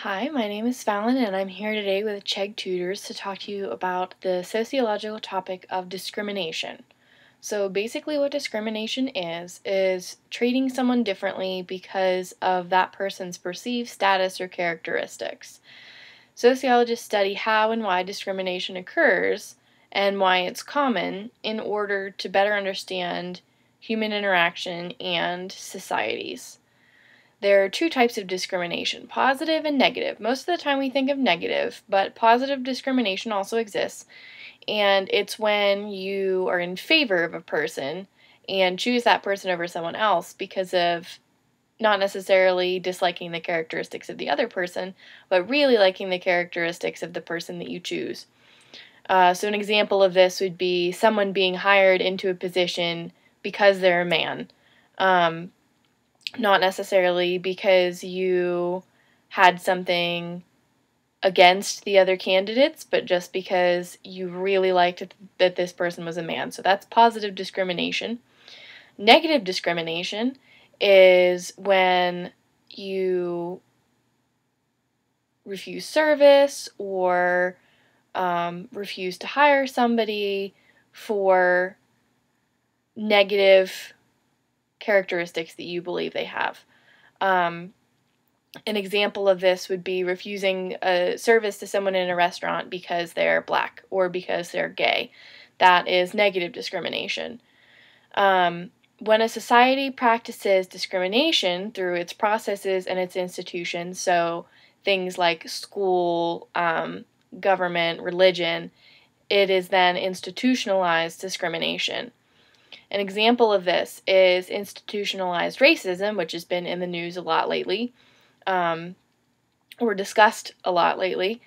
Hi, my name is Fallon, and I'm here today with Chegg Tutors to talk to you about the sociological topic of discrimination. So basically what discrimination is treating someone differently because of that person's perceived status or characteristics. Sociologists study how and why discrimination occurs and why it's common in order to better understand human interaction and societies. There are two types of discrimination, positive and negative. Most of the time we think of negative, but positive discrimination also exists, and it's when you are in favor of a person and choose that person over someone else because of not necessarily disliking the characteristics of the other person, but really liking the characteristics of the person that you choose. So an example of this would be someone being hired into a position because they're a man. Not necessarily because you had something against the other candidates, but just because you really liked that this person was a man. So that's positive discrimination. Negative discrimination is when you refuse service or refuse to hire somebody for negative characteristics that you believe they have. An example of this would be refusing a service to someone in a restaurant because they're black or because they're gay. That is negative discrimination. When a society practices discrimination through its processes and its institutions, so things like school, government, religion, it is then institutionalized discrimination. An example of this is institutionalized racism, which has been in the news a lot lately, or discussed a lot lately.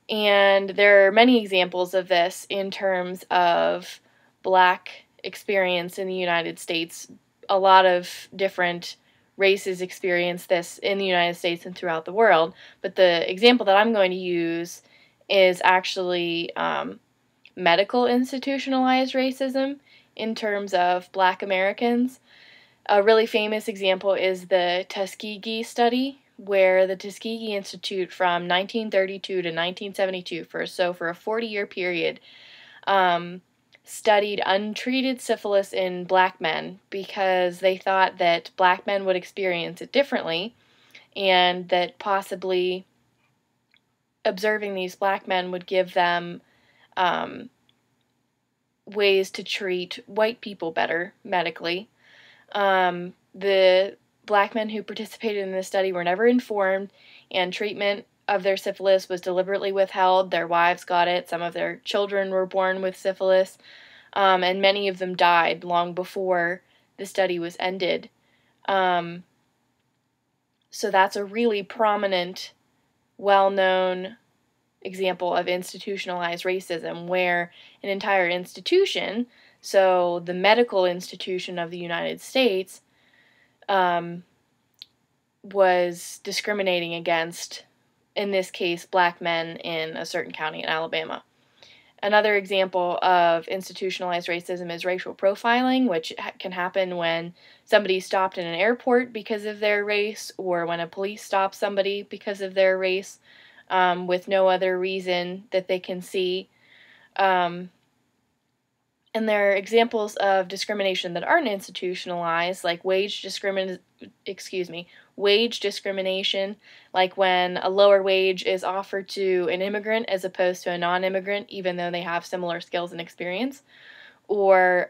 And there are many examples of this in terms of black experience in the United States. A lot of different races experience this in the United States and throughout the world. But the example that I'm going to use is actually medical institutionalized racism in terms of black Americans. A really famous example is the Tuskegee study, where the Tuskegee Institute from 1932 to 1972, for a 40-year period, studied untreated syphilis in black men because they thought that black men would experience it differently and that possibly observing these black men would give them ways to treat white people better medically. The black men who participated in this study were never informed, and treatment of their syphilis was deliberately withheld. Their wives got it. Some of their children were born with syphilis, and many of them died long before the study was ended. So that's a really prominent, well-known example of institutionalized racism, where an entire institution, so the medical institution of the United States, was discriminating against, in this case, black men in a certain county in Alabama. Another example of institutionalized racism is racial profiling, which can happen when somebody's stopped in an airport because of their race, or when a police stops somebody because of their race, with no other reason that they can see. And there are examples of discrimination that aren't institutionalized, like wage discrimination, like when a lower wage is offered to an immigrant as opposed to a non-immigrant, even though they have similar skills and experience. Or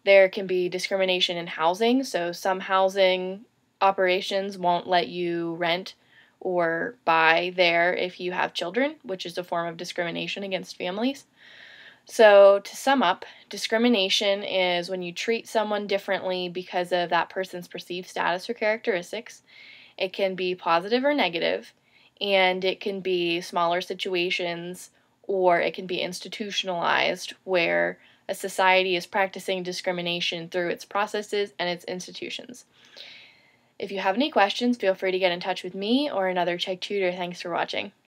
there can be discrimination in housing, so some housing operations won't let you rent or buy there if you have children, which is a form of discrimination against families. So to sum up, discrimination is when you treat someone differently because of that person's perceived status or characteristics. It can be positive or negative, and it can be smaller situations, or it can be institutionalized, where a society is practicing discrimination through its processes and its institutions. If you have any questions, feel free to get in touch with me or another Chegg tutor. Thanks for watching.